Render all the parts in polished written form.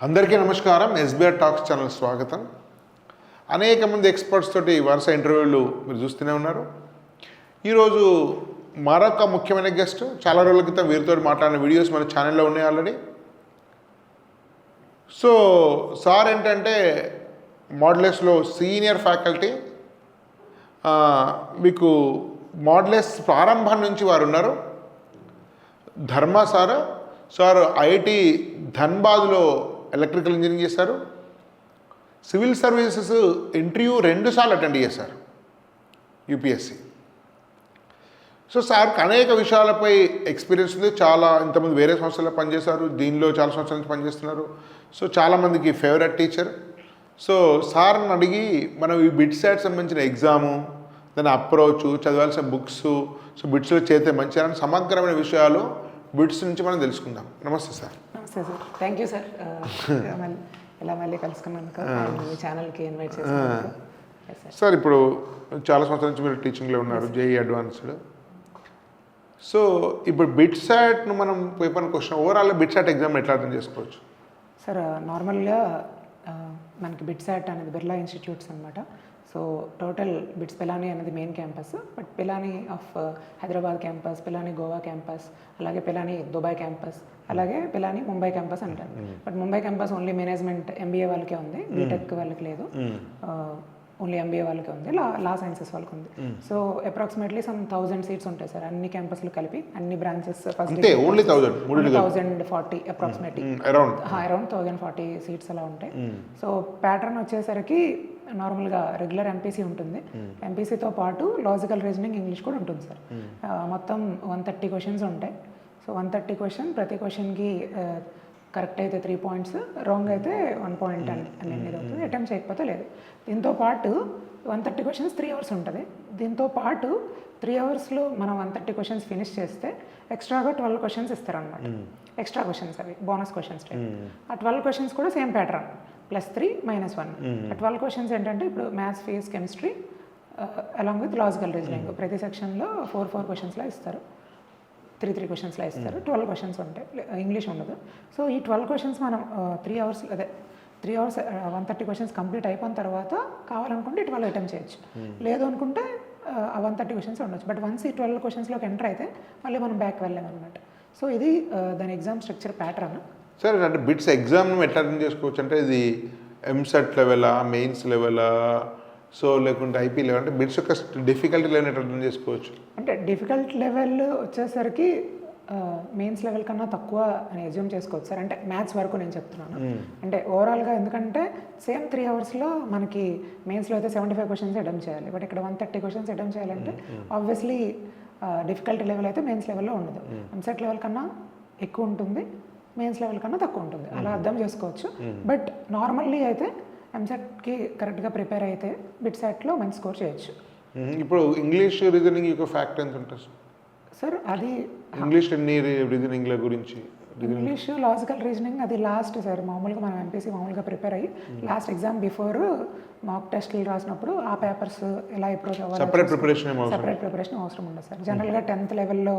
అందరికీ నమస్కారం. SBR talks channel స్వాగతం. అనేక మంది ఎక్స్పర్ట్స్ తోటి వరుస ఇంటర్వ్యూలు మీరు చూస్తూనే ఉన్నారు. ఈరోజు మరొక ముఖ్యమైన గెస్ట్, చాలా రోజుల క్రితం వీరితో మాట్లాడిన వీడియోస్ మన ఛానల్లో ఉన్నాయి ఆల్రెడీ. సో సార్ ఏంటంటే మోడ్లెస్లో సీనియర్ ఫ్యాకల్టీ. మీకు మోడ్లెస్ ప్రారంభం నుంచి వారు ఉన్నారు. ధర్మ సార్ ఐఐటి ధన్బాద్లో ఎలక్ట్రికల్ ఇంజనీరింగ్ చేశారు. సివిల్ సర్వీసెస్ ఇంటర్వ్యూ 2 సార్లు అటెండ్ చేశారు, యూపీఎస్సి. సో సార్కి అనేక విషయాలపై ఎక్స్పీరియన్స్ ఉంది. చాలా ఇంతమంది వేరే సంస్థల్లో పనిచేశారు, దీనిలో చాలా సంవత్సరాల నుంచి పనిచేస్తున్నారు. సో చాలామందికి ఫేవరెట్ టీచర్. సో సార్ని అడిగి మనం ఈ బిట్ సెట్ సంబంధించిన ఎగ్జాము, దాని అప్రోచ్, చదవాల్సిన బుక్స్, సో బిట్స్లో చేస్తే మంచిగా సమగ్రమైన విషయాలు బిట్స్ నుంచి మనం తెలుసుకుందాం. నమస్తే సార్. నమస్తే సార్. Thank you sir. ఇలా మళ్ళీ కలుసుకున్నందుకు, మీ ఛానల్కి ఇన్వైట్ చేసినందుకు. సార్ ఇప్పుడు చాలా సంవత్సరాల నుంచి మీరు టీచింగ్లో ఉన్నారు, జేఈ అడ్వాన్స్డ్. సో ఇప్పుడు బిట్ సెట్ను మనం paper question overall bit set exam ఎట్లా అటెండ్ చేసుకోవచ్చు సార్? నార్మల్గా మనకి బిట్ సెట్ అనేది బిర్లా ఇన్స్టిట్యూట్స్ అనమాట. సో టోటల్ బిట్స్ పిలానీ అనేది main campus, but Pilani of Hyderabad campus, Pilani Goa campus, అలాగే పిలానీ దుబాయ్ క్యాంపస్, అలాగే పిలానీ ముంబై క్యాంపస్ అంటారు. But Mumbai campus only management MBA వాళ్ళకే ఉంది, బీటెక్ వాళ్ళకి లేదు. ఓన్లీ ఎంబీఏ వాళ్ళకి ఉంది, లా సైన్సెస్ వాళ్ళకి ఉంది. సో అప్రాక్సిమేట్లీ సమ్ 1000 సీట్స్ ఉంటాయి సార్, అన్ని క్యాంపస్లు కలిపి, అన్ని branches. First 1040 approximately, around 1040 seats అలా ఉంటాయి. సో ప్యాటర్న్ వచ్చేసరికి నార్మల్గా రెగ్యులర్ ఎంపీసీ ఉంటుంది, ఎంపీసీతో పాటు లాజికల్ రీజనింగ్, ఇంగ్లీష్ కూడా ఉంటుంది సార్. మొత్తం 130 క్వశ్చన్స్ ఉంటాయి. సో 130 క్వశ్చన్, ప్రతి క్వశ్చన్కి కరెక్ట్ అయితే 3 పాయింట్స్, రాంగ్ అయితే 1 పాయింట్ అనేది అవుతుంది. అటెంప్ట్ చేయకపోతే లేదు. దీంతో పాటు 130 క్వశ్చన్స్ 3 అవర్స్ ఉంటుంది. దీంతో పాటు 3 అవర్స్లో మనం 130 క్వశ్చన్స్ ఫినిష్ చేస్తే ఎక్స్ట్రాగా 12 క్వశ్చన్స్ ఇస్తారనమాట. ఎక్స్ట్రా క్వశ్చన్స్, అవి బోనస్ క్వశ్చన్స్ టైప్. ఆ 12 క్వశ్చన్స్ కూడా సేమ్ ప్యాటర్న్, +3 -1. ఆ 12 క్వశ్చన్స్ ఏంటంటే ఇప్పుడు maths, physics, chemistry along with logical reasoning ప్రతి సెక్షన్లో 4 క్వశ్చన్స్లా ఇస్తారు, 3 క్వశ్చన్స్లా ఇస్తారు. 12 క్వశ్చన్స్ ఉంటాయి, ఇంగ్లీష్ ఉండదు. సో ఈ 12 క్వశ్చన్స్ మనం 3 అవర్స్ 130 క్వశ్చన్స్ కంప్లీట్ అయిపోయిన తర్వాత కావాలనుకుంటే 12 అటెంప్ట్ చేయొచ్చు, లేదు అనుకుంటే ఆ 130 క్వశ్చన్స్ ఉండొచ్చు. బట్ వన్స్ ఈ 12 క్వశ్చన్స్లోకి ఎంటర్ అయితే మళ్ళీ మనం బ్యాక్ వెళ్ళామన్నమాట. సో ఇది దాని ఎగ్జామ్ స్ట్రక్చర్ ప్యాటర్న్. సార్ అంటే బిట్స్ ఎగ్జామ్ ఎట్లా అటెండ్ చేసుకోవచ్చు అంటే ఇది ఎంసెట్ లెవెలా, మెయిన్స్ లెవెలా, సో లేకుంటే ఐపీ లెవెల్, అంటే బిట్స్ యొక్క డిఫికల్టీ లెవెల్ ఎట్లా అటెండ్ చేసుకోవచ్చు? అంటే డిఫికల్ట్ లెవెల్ వచ్చేసరికి మెయిన్స్ లెవెల్ కన్నా తక్కువ అని అజ్యూమ్ చేసుకోవచ్చు సార్. అంటే మ్యాథ్స్ వరకు నేను చెప్తున్నాను. అంటే ఓవరాల్గా ఎందుకంటే సేమ్ 3 అవర్స్లో మనకి మెయిన్స్లో అయితే 75 క్వశ్చన్స్ అటెంప్ట్ చేయాలి, బట్ ఇక్కడ 130 క్వశ్చన్స్ అటెంప్ట్ చేయాలంటే ఆబ్వియస్లీ డిఫికల్టీ లెవెల్ అయితే మెయిన్స్ లెవెల్లో ఉండదు, ఎంసెట్ లెవెల్ కన్నా ఎక్కువ ఉంటుంది, మెయిన్స్ లెవెల్ కన్నా తక్కువ ఉంటుంది, అలా అర్థం చేసుకోవచ్చు. బట్ నార్మల్లీ అయితే ఎంసెట్కి కరెక్ట్గా ప్రిపేర్ అయితే బిట్ సెట్లో మంచి స్కోర్ చేయొచ్చు. ఇప్పుడు ఇంగ్లీష్ రీజనింగ్ యొక్క ఫ్యాక్ట్ ఎంత ఉంటుంది సార్? అది ఇంగ్లీష్ ఎన్ని రీజనింగ్ల గురించి? ఇంగ్లీష్ లాజికల్ రీజనింగ్ అది లాస్ట్ సార్. మామూలుగా మనం ఎంపీసీ మామూలుగా ప్రిపేర్ అయ్యి లాస్ట్ ఎగ్జామ్ బిఫోర్ మాక్ టెస్ట్లు రాసినప్పుడు ఆ పేపర్స్ ఎలా అప్రోచ్ అవ్వాలి, సెపరేట్ ప్రిపరేషన్ అవసరం ఉండదు సార్. జనరల్గా 10th లెవెల్లో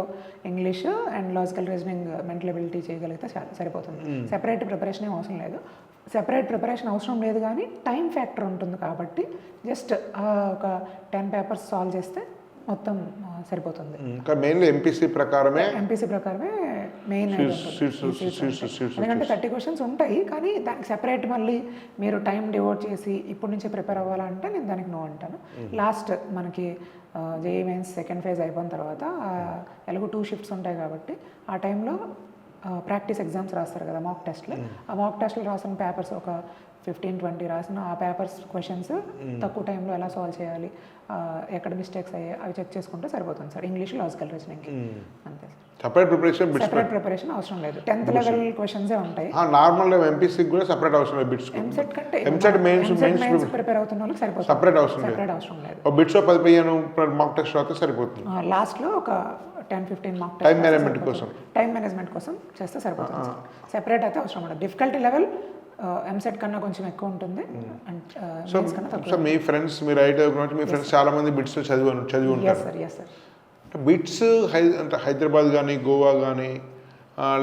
English and logical reasoning mental ability చేయగలిగితే సరిపోతుంది. సెపరేట్ ప్రిపరేషన్ ఏం అవసరం లేదు. సెపరేట్ ప్రిపరేషన్ అవసరం లేదు, కానీ టైం ఫ్యాక్టర్ ఉంటుంది కాబట్టి జస్ట్ ఒక 10 పేపర్స్ సాల్వ్ చేస్తే మొత్తం సరిపోతుంది. మెయిన్లీ ఎంపీసీ ప్రకారమే మెయిన్, ఎందుకంటే 30 క్వశ్చన్స్ ఉంటాయి, కానీ దానికి సెపరేట్ మళ్ళీ మీరు టైం డివోట్ చేసి ఇప్పటి నుంచి ప్రిపేర్ అవ్వాలంటే నేను దానికి నో అంటాను. లాస్ట్ మనకి జేఈ మెయిన్స్ సెకండ్ ఫేజ్ అయిపోయిన తర్వాత ఎలాగో 2 షిఫ్ట్స్ ఉంటాయి కాబట్టి ఆ టైంలో ప్రాక్టీస్ ఎగ్జామ్స్ రాస్తారు కదా, మాక్ టెస్ట్లు. ఆ మాక్ టెస్ట్లు రాసిన పేపర్స్ ఒక 15-20 రాసిన ఆ పేపర్స్ క్వశ్చన్స్ తక్కువ టైంలో ఎలా సాల్వ్ చేయాలి, ఎక్కడ మిస్టేక్స్ అయ్యాయి అవి చెక్ చేసుకుంటే సరిపోతుంది సార్. ఇంగ్లీష్, లాజికల్ రీజనింగ్కి అంతే. సెపరేట్ ప్రిపరేషన్ అవసరం లేదు. 10th లెవెల్ క్వశ్చన్సే ఉంటాయి. నార్మల్ ఎంపీసీకి కూడా సెపరేట్ అవసరం లేదు. బిట్స్ ఎంసెట్ కంటే మెయిన్స్ ప్రిపేర్ అవుతున్న వాళ్ళకి సరిపోతుంది, సెపరేట్ అవసరం లేదు. బిట్స్ 10-15 మాక్ టెస్ట్ రాస్తే సరిపోతుంది. లాస్ట్లో ఒక 10-15 మాక్ టైం మేనేజ్మెంట్ కోసం చేస్తే సరిపోతుంది. సెపరేట్ అయితే అవసరం ఉండదు. డిఫికల్టీ లెవెల్ ఎంసెట్ కన్నా కొంచెం ఎక్కువ ఉంటుంది. సో మీ ఫ్రెండ్స్, మీరు ఐటీ మీ ఫ్రెండ్స్ చాలా మంది బిట్స్ చదివి ఉంటారు. బిట్స్ అంటే హైదరాబాద్ కానీ, గోవా కానీ,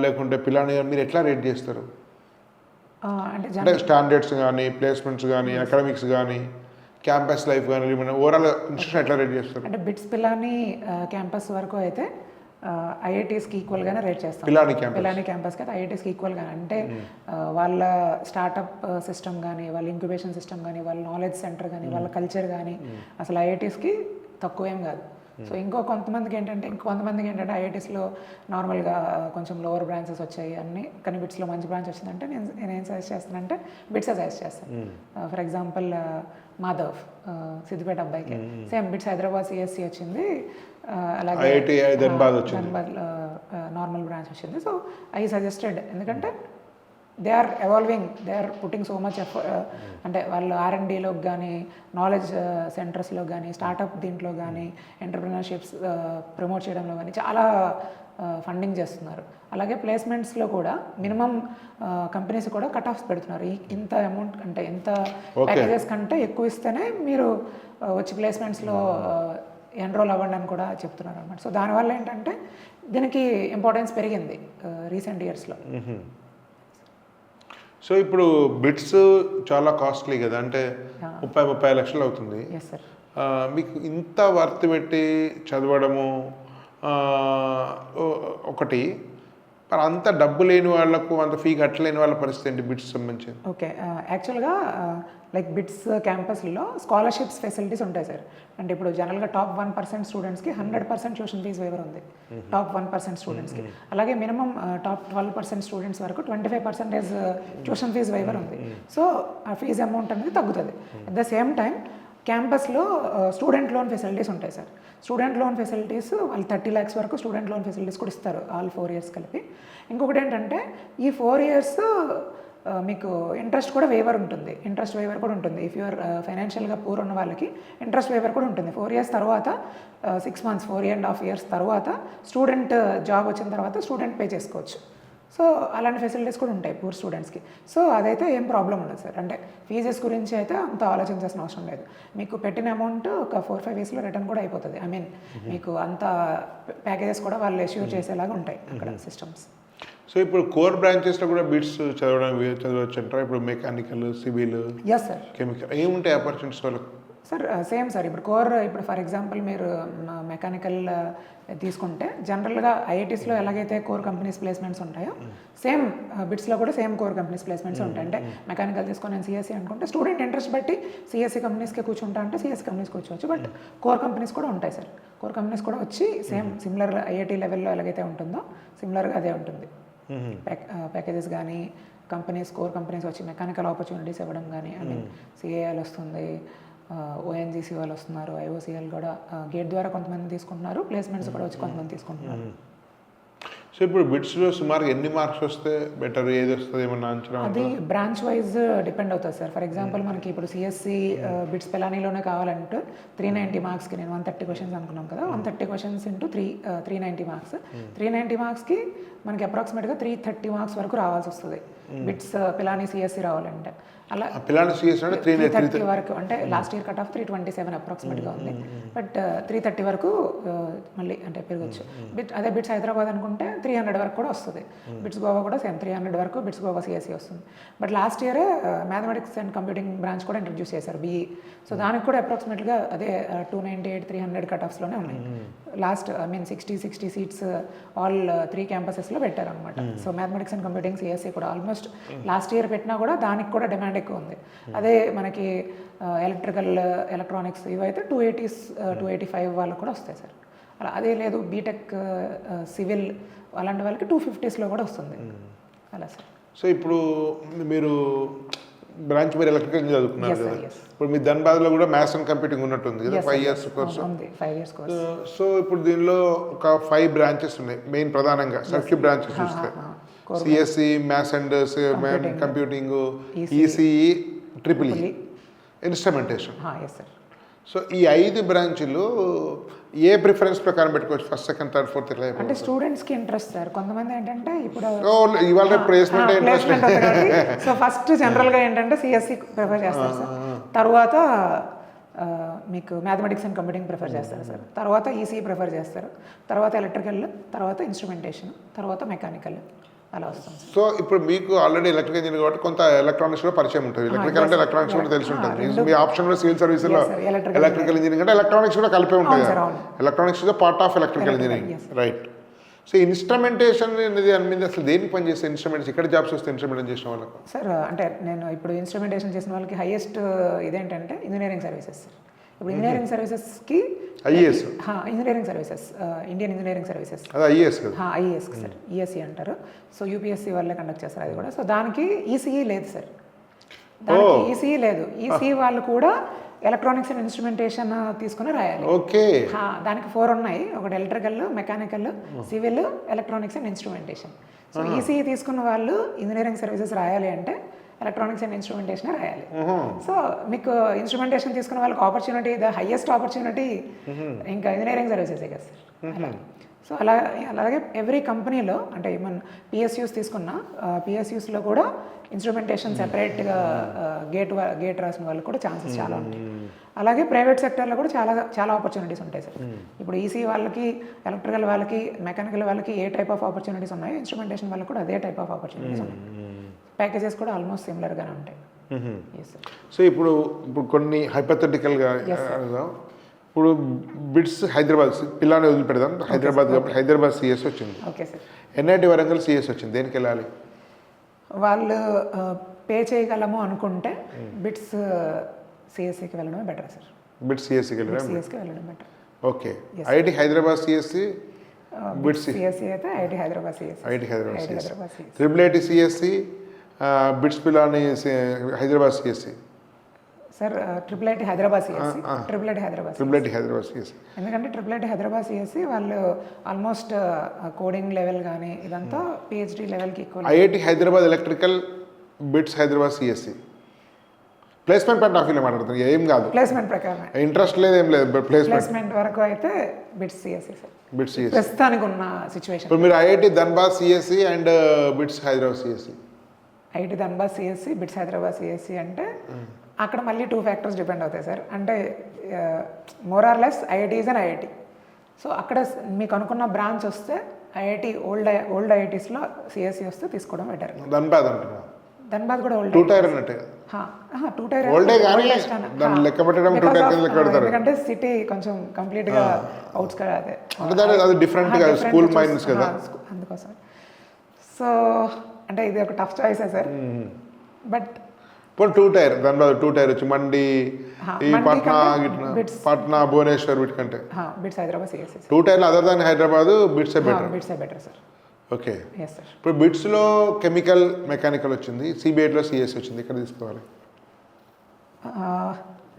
లేకుంటే పిలానీ కానీ మీరు ఎట్లా రేట్ చేస్తారు? అంటే అంటే స్టాండర్డ్స్ కానీ ప్లేస్మెంట్స్ కానీ అకాడమిక్స్ కానీ క్యాంపస్ లైఫ్ కానీ ఓవరాల్ ఇన్స్టిట్యూషన్ ఎట్లా రేట్ చేస్తారు? అంటే బిట్స్ పిలాని క్యాంపస్ వరకు అయితే ఐఐటీస్కి ఈక్వల్గానే రేట్ చేస్తాం. పిలాని క్యాంపస్కి అయితే ఐఐటీస్కి ఈక్వల్గానే, అంటే వాళ్ళ స్టార్టప్ సిస్టమ్ కానీ, వాళ్ళ ఇంక్యుబేషన్ సిస్టమ్ కానీ, వాళ్ళ నాలెడ్జ్ సెంటర్ కానీ, వాళ్ళ కల్చర్ కానీ అసలు ఐఐటీస్కి తక్కువేం కాదు. సో ఇంకొంతమందికి ఏంటంటే ఐఐటీస్లో నార్మల్గా కొంచెం లోవర్ బ్రాంచెస్ వచ్చాయి అన్నీ, కానీ బిట్స్లో మంచి బ్రాంచ్ వచ్చిందంటే నేనేం సజెస్ట్ చేస్తానంటే బిట్సే సజెస్ట్ చేస్తాను. ఫర్ ఎగ్జాంపుల్ మాధవ్ సిద్దిపేట అబ్బాయికి సేమ్ బిట్స్ హైదరాబాద్ సిఎస్సి వచ్చింది, అలాగే ధన్బాద్ నార్మల్ బ్రాంచ్ వచ్చింది. సో ఐ సజెస్టెడ్, ఎందుకంటే they are evolving, they are putting so much అంటే వాళ్ళు R&Dలోకి కానీ, నాలెడ్జ్ సెంటర్స్లో కానీ, స్టార్టప్ దీంట్లో కానీ, ఎంటర్ప్రినర్షిప్స్ ప్రమోట్ చేయడంలో కానీ చాలా ఫండింగ్ చేస్తున్నారు. అలాగే ప్లేస్మెంట్స్లో కూడా మినిమం కంపెనీస్ కూడా కట్ ఆఫ్స్ పెడుతున్నారు. ఇంత అమౌంట్ అంటే ఇంత ప్యాకేజెస్ కంటే ఎక్కువ ఇస్తేనే మీరు వచ్చి ప్లేస్మెంట్స్లో ఎన్రోల్ అవ్వండి అని కూడా చెప్తున్నారు అనమాట. సో దానివల్ల ఏంటంటే దీనికి ఇంపార్టెన్స్ పెరిగింది రీసెంట్ ఇయర్స్లో. సో ఇప్పుడు బిట్స్ చాలా కాస్ట్లీ కదా, అంటే 30 లక్షలు అవుతుంది. మీకు ఇంత వర్త్ పెట్టి చదవడము ఒకటి, మరి అంత డబ్బు లేని వాళ్ళకు, అంత ఫీ కట్టలేని వాళ్ళ పరిస్థితి ఏంటి బిట్స్ సంబంధించి? ఓకే, యాక్చువల్గా లైక్ బిట్స్ క్యాంపస్లో స్కాలర్షిప్స్ ఫెసిలిటీస్ ఉంటాయి సార్. అంటే ఇప్పుడు జనరల్గా టాప్ 1% స్టూడెంట్స్కి 100% ట్యూషన్ ఫీజు వేవర్ ఉంది టాప్ 1% స్టూడెంట్స్కి. అలాగే మినిమం టాప్ 12% స్టూడెంట్స్ వరకు 25% ట్యూషన్ ఫీజు వేవర్ ఉంది. సో ఆ ఫీజు అమౌంట్ అనేది తగ్గుతుంది. అట్ ద సేమ్ టైం క్యాంపస్లో స్టూడెంట్ లోన్ ఫెసిలిటీస్ ఉంటాయి సార్. స్టూడెంట్ లోన్ ఫెసిలిటీస్ వాళ్ళు 30 lakhs వరకు స్టూడెంట్ లోన్ ఫెసిలిటీస్ కూడా ఇస్తారు, ఆల్ 4 years కలిపి. ఇంకొకటి ఏంటంటే ఈ 4 years మీకు ఇంట్రెస్ట్ కూడా వేవర్ ఉంటుంది, ఇంట్రెస్ట్ వేవర్ కూడా ఉంటుంది. ఇఫ్ యూఆర్ ఫైనాన్షియల్గా పూర్ ఉన్న వాళ్ళకి ఇంట్రెస్ట్ వేవర్ కూడా ఉంటుంది. 4 years తర్వాత 6 months 4.5 years తర్వాత స్టూడెంట్ జాబ్ వచ్చిన తర్వాత స్టూడెంట్ పే చేసుకోవచ్చు. సో అలాంటి ఫెసిలిటీస్ కూడా ఉంటాయి పూర్ స్టూడెంట్స్కి. సో అదైతే ఏం ప్రాబ్లం ఉండదు సార్. అంటే ఫీజెస్ గురించి అయితే అంత ఆలోచించాల్సిన అవసరం లేదు. మీకు పెట్టిన అమౌంట్ ఒక 4-5 yearsలో రిటర్న్ కూడా అయిపోతుంది. ఐ మీన్ మీకు అంత ప్యాకేజెస్ కూడా వాళ్ళు ఎష్యూర్ చేసేలాగా ఉంటాయి అక్కడ సిస్టమ్స్. సో ఇప్పుడు కోర్ బ్రాంచెస్లో కూడా బిట్స్ చదవచ్చు అంటారా? ఇప్పుడు mechanical, civil, yes sir, chemical ఏముంటాయి ఆపర్చునిటీస్ వాళ్ళకు? Sir same sir. ఇప్పుడు కోర్, ఇప్పుడు ఫర్ ఎగ్జాంపుల్ మీరు మెకానికల్ తీసుకుంటే జనరల్గా ఐఐటీస్లో ఎలాగైతే కోర్ కంపెనీస్ ప్లేస్మెంట్స్ ఉంటాయో సేమ్ బిట్స్లో కూడా సేమ్ కోర్ కంపెనీస్ ప్లేస్మెంట్స్ ఉంటాయి. అంటే మెకానికల్ తీసుకొని నేను సిఎస్సి అనుకుంటే స్టూడెంట్ ఇంట్రెస్ట్ బట్టి సిఎస్సి కంపెనీస్కి కూర్చుంటా అంటే సిఎస్సి కంపెనీస్ కూర్చోవచ్చు. బట్ కోర్ కంపెనీస్ కూడా ఉంటాయి సార్. కోర్ కంపెనీస్ కూడా వచ్చి సేమ్ సిమిలర్ ఐఐటీ లెవెల్లో ఎలాగైతే ఉంటుందో సిమిలర్గా అదే ఉంటుంది. ప్యాకేజెస్ కానీ కంపెనీస్, కోర్ కంపెనీస్ వచ్చి మెకానికల్ ఆపర్చునిటీస్ ఇవ్వడం కానీ, ఐ మీన్ సిఏఎల్ వస్తుంది, ఓఎన్జీసీ వాళ్ళు వస్తున్నారు, ఐఓసీఎల్ కూడా గేట్ ద్వారా కొంతమంది తీసుకుంటున్నారు, ప్లేస్మెంట్స్ కూడా వచ్చి కొంతమంది తీసుకుంటున్నారు. సో ఇప్పుడు బిట్స్లో సుమారు ఎన్ని మార్క్స్ వస్తే బెటర్, ఏది వస్తుంది ఏమన్నా అంచనా? అది బ్రాంచ్ వైజ్ డిపెండ్ అవుతుంది సార్. ఫర్ ఎగ్జాంపుల్ మనకి ఇప్పుడు సిఎస్సి బిట్స్ పిలానీలోనే కావాలంటే 390 మార్క్స్కి నేను 130 questions అనుకున్నాం కదా, 130 questions ఇంటూ 390 మార్క్స్. 390 మార్క్స్కి మనకి అప్రాక్సిమేట్గా 330 మార్క్స్ వరకు రావాల్సి వస్తుంది బిట్స్ పిలానీ సిఎస్సి రావాలంటే. అలా పిలానీ సిఎస్సి అంటే 330 వరకు, అంటే లాస్ట్ ఇయర్ కట్ ఆఫ్ 327 అప్రాక్సిమేట్గా ఉంది. బట్ 330 వరకు మళ్ళీ అంటే పెరగచ్చు. అదే బిట్స్ హైదరాబాద్ అనుకుంటే 300 వరకు కూడా వస్తుంది. బిట్స్ గోవా కూడా సేమ్ 300 వరకు బిట్స్ గోవా సిఎస్సి వస్తుంది. But last year mathematics and computing branch కూడా ఇంట్రడ్యూస్ చేశారు, బీఈ. సో దానికి కూడా అప్రాక్సిమేట్గా అదే 298, 300 కట్ ఆఫ్స్లోనే ఉన్నాయి. Last I mean 60 seats all 3 క్యాంపసెస్లో పెట్టారు అనమాట. So mathematics and computing CSC కూడా ఆల్మోస్ట్ లాస్ట్ ఇయర్ పెట్టినా కూడా దానికి కూడా డిమాండ్ ఎక్కువ ఉంది. అదే మనకి ఎలక్ట్రికల్, ఎలక్ట్రానిక్స్ ఇవైతే 280s 285 వాళ్ళకు కూడా వస్తాయి సార్. అలా అదే లేదు బీటెక్, సివిల్ అలాంటి వాళ్ళకి 250sలో కూడా వస్తుంది అలా సార్. సో ఇప్పుడు మీరు బ్రాంచ్ మీరు ఎలక్ట్రికల్ చదువుకున్నారు కదా, ఇప్పుడు మీ ధన్బాద్లో కూడా మ్యాథ్స్ అండ్ కంప్యూటింగ్ ఉన్నట్టుంది కదా, 5 years కోర్సు. సో ఇప్పుడు దీనిలో ఒక 5 branches ఉన్నాయి మెయిన్, ప్రధానంగా సర్క్యూట్ బ్రాంచెస్ చూస్తే CSC, maths and computing, ECE, triple instrumentation. So ఈ 5 బ్రాంచులు ఏ ప్రిఫరెన్స్ ప్రకారం పెట్టుకోవచ్చు? ఫస్ట్, సెకండ్, థర్డ్, ఫోర్త్ ఇట్లా అంటే స్టూడెంట్స్కి ఇంట్రెస్ట్ సార్. కొంతమంది ఏంటంటే ఇప్పుడు ఇవాళ ప్లేస్మెంట్ సో ఫస్ట్ జనరల్గా ఏంటంటే సిఎస్సి ప్రిఫర్ చేస్తారు సార్, తర్వాత మీకు మ్యాథమెటిక్స్ అండ్ కంప్యూటింగ్ ప్రిఫర్ చేస్తారు సార్, తర్వాత ఈసీ ప్రిఫర్ చేస్తారు, తర్వాత ఎలక్ట్రికల్, తర్వాత ఇన్స్ట్రుమెంటేషన్, తర్వాత మెకానికల్, అలా వస్తుంది. సో ఇప్పుడు మీకు ఆల్రెడీ ఎలక్ట్రికల్ ఇంజనీర్ కాబట్టి కొంత ఎలక్ట్రానిక్స్ కూడా పరిచయం ఉంటుంది. ఎలక్ట్రికల్ అంటే ఎలక్ట్రానిక్స్ కూడా తెలిసి ఉంటుంది. మీ ఆప్షన్ లో సివిల్ సర్వీస్లో ఎలక్ట్రికల్ ఇంజనీరింగ్ అంటే ఎలక్ట్రానిక్స్ కూడా కలిపి ఉంటుంది. Electronics part of electrical engineering, right. So instrumentation అనేది మీద అసలు దేనికి పని చేస్తే ఇన్స్ట్రుమెంట్స్ ఇక్కడ జాబ్స్ వస్తే ఇన్స్ట్రుమెంటేషన్ చేసిన వాళ్ళకు? సార్ అంటే నేను ఇప్పుడు ఇన్స్ట్రుమెంటేషన్ చేసిన వాళ్ళకి హైయెస్ట్ ఇదేంటంటే ఇంజనీరింగ్ సర్వీసెస్. ఇప్పుడు ఇంజనీరింగ్ సర్వీసెస్కి IAS, engineering services, Indian engineering services, అది ఐఏఎస్ కదా? ఐఏఎస్కి సార్, ఈఎస్సీ అంటారు. సో యూపీఎస్సీ వాళ్ళే కండక్ట్ చేస్తారు అది కూడా. సో దానికి ఈసీఈ లేదు సార్, దానికి ఈసీఈ లేదు. ఈసీఈ వాళ్ళు కూడా ఎలక్ట్రానిక్స్ అండ్ ఇన్స్ట్రుమెంటేషన్ తీసుకుని రాయాలి. ఓకే, దానికి 4 ఉన్నాయి. ఒకటి electrical, mechanical, civil, electronics and instrumentation. So ECE తీసుకున్న వాళ్ళు ఇంజనీరింగ్ సర్వీసెస్ రాయాలి అంటే ఎలక్ట్రానిక్స్ అండ్ ఇన్స్ట్రుమెంటేషన్ రాయాలి. సో మీకు ఇన్స్ట్రుమెంటేషన్ తీసుకున్న వాళ్ళకి ఆపర్చునిటీ, ద హైయెస్ట్ ఆపర్చునిటీ ఇంకా ఇంజనీరింగ్ సర్వీసెస్ కదా సార్. సో అలాగే ఎవ్రీ కంపెనీలో అంటే ఈవెన్ పిఎస్యూస్ తీసుకున్న పిఎస్యూస్లో కూడా ఇన్స్ట్రుమెంటేషన్ సెపరేట్గా గేట్ రాసిన వాళ్ళకి కూడా ఛాన్సెస్ చాలా ఉంటాయి. అలాగే ప్రైవేట్ సెక్టర్లో కూడా చాలా ఆపర్చునిటీస్ ఉంటాయి సార్. ఇప్పుడు ఈసీ వాళ్ళకి, ఎలక్ట్రికల్ వాళ్ళకి, మెకానికల్ వాళ్ళకి ఏ టైప్ ఆఫ్ ఆపర్చునిటీస్ ఉన్నాయో ఇన్స్ట్రుమెంటేషన్ వాళ్ళకి కూడా అదే టైప్ ఆఫ్ ఆపర్చునిటీస్ ఉన్నాయి. ప్యాకేజెస్ కూడా ఆల్మోస్ట్ సిమిలర్గానే ఉంటాయి. సో ఇప్పుడు కొన్ని హైపోథెటికల్గా ఇప్పుడు బిట్స్ హైదరాబాద్ పిల్లాన్ని వదిలిపెడదాం. హైదరాబాద్ కాబట్టి హైదరాబాద్ సిఎస్ వచ్చింది. Okay sir. NIT Warangal CS వచ్చింది. దేనికి వెళ్ళాలి? వాళ్ళు పే చేయగలము అనుకుంటే బిట్స్ సిఎస్సికి వెళ్ళడమే బెటర్ సార్. బిట్స్ సిఎస్సికి వెళ్ళడం better. Okay. IIT Hyderabad CSE, BITS CSE అయితే IIT Hyderabad CSC, IIT Hyderabad CSE, triple IT CSE, BITS Pilani Hyderabad CSE. Sir triple IT Hyderabad CSE, triple IT Hyderabad CSE. ఎందుకంటే ట్రిపుల్ ఐటి హైదరాబాద్ సిఎస్సి వాళ్ళు ఆల్మోస్ట్ కోడింగ్ లెవెల్ కానీ ఇదంతా PhD లెవెల్కి equal. IIT Hyderabad electrical, BITS Hyderabad CSE. Placement point of వ్యూలో మాట్లాడుతుంది, ఏం కాదు placement ప్రకారం ఇంట్రెస్ట్ లేదు, ఏం లేదు. ప్లేస్మెంట్ వరకు అయితే BITS CSC sir, BITS CSC ప్రస్తుతానికి ఉన్న సిచ్యువేషన్. ఇప్పుడు మీరు IIT Dhanbad CSC and BITS Hyderabad CSC. IIT Dhanbad CSC, BITS Hyderabad CSC అంటే అక్కడ మళ్ళీ 2 ఫ్యాక్టర్స్ డిపెండ్ అవుతాయి సార్. అంటే more or less IITs and IIT. So అక్కడ మీకు అనుకున్న బ్రాంచ్ వస్తే ఐఐటి ఓల్డ్ ఐఐటీస్లో సిఎస్సి వస్తే తీసుకోవడం బెటర్. ధన్బాద్ అంటున్నా, ధన్బాద్ కూడా ఓల్డ్ 2 టైర్ అన్నట్టే. 2 టైర్ ఓల్డే కానీ దాన్ని లెక్క పెట్టడం 2 టైర్ కింద లెక్క పెడతారు. ఎందుకంటే సిటీ కొంచెం కంప్లీట్గా అవుట్స్కట్ అదే అంటే అది డిఫరెంట్గా స్కూల్ మైన్స్ కదా, అందుకోసం. సో అంటే ఇది ఒక టఫ్ చాయిసే సార్. బట్ ఇప్పుడు 2 టైర్ ధన్బాద్ 2 టైర్ వచ్చి మండి, ఈ పట్నా భువనేశ్వర్ వీటికంటే బిట్స్ హైదరాబాద్ సిఎస్సి 2 టైర్లు other than Hyderabad BITS better sir. Okay. Yes sir. ఇప్పుడు బిట్స్లో కెమికల్, మెకానికల్ వచ్చింది, సిబిఐలో సిఎస్ వచ్చింది, ఇక్కడ తీసుకోవాలి.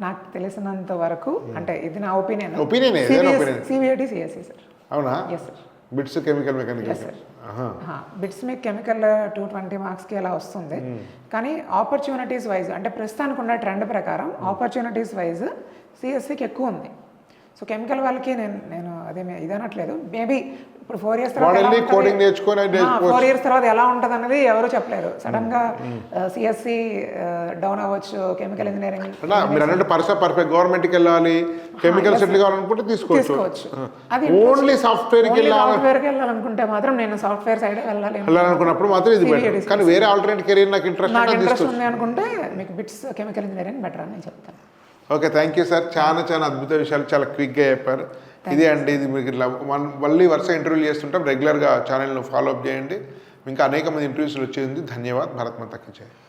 నాకు తెలిసినంత వరకు అంటే ఇది నా ఒపీనియన్, సిబిఐటి సిఎస్సి సార్. అవునా? Yes sir. BITS chemical, mechanical. BITS మీకు కెమికల్ 220 మార్క్స్కి అలా వస్తుంది. కానీ ఆపర్చునిటీస్ వైజ్ అంటే ప్రస్తుతానికి ఉన్న ట్రెండ్ ప్రకారం ఆపర్చునిటీస్ వైజ్ సిఎస్సికి ఎక్కువ ఉంది. సో కెమికల్ వాళ్ళకి నేను అదే ఇదనట్లేదు. మేబీ ఇప్పుడు 4 years తర్వాత 4 years తర్వాత ఎలా ఉంటుంది అనేది ఎవరు చెప్పలేరు. సడన్ గా సిఎస్సి డౌన్ అవ్వచ్చు, కెమికల్ ఇంజనీరింగ్ మీరు అన్నట్టు పర్ఫెక్ట్ గవర్నమెంట్కి వెళ్ళాలి, కెమికల్ సెటిల్ కావాలనుకుంటే తీసుకోవచ్చు. అది ఓన్లీ సాఫ్ట్వేర్కి వెళ్ళాలనుకుంటే మాత్రం నేను సాఫ్ట్వేర్ సైడ్ వెళ్ళాలనుకున్నప్పుడు మాత్రం ఇది బెటర్. కానీ వేరే ఆల్టర్నేట్ కెరీర్ నాకు ఇంట్రెస్ట్ ఉంది అనుకుంటే మీకు బిట్స్ కెమికల్ ఇంజనీరింగ్ బెటర్ అని నేను చెప్తాను. Okay, thank you sir. చాలా అద్భుత విషయాలు చాలా క్విక్గా చెప్పారు. ఇదే అండి, ఇది మీకు ఇట్లా మళ్ళీ వరుస ఇంటర్వ్యూలు చేస్తుంటాం. రెగ్యులర్గా ఛానల్ను ఫాలో అప్ చేయండి. ఇంకా అనేక మంది ఇంటర్వ్యూస్లు వచ్చేది. ధన్యవాద్. భారత్ మాతా కీ జై.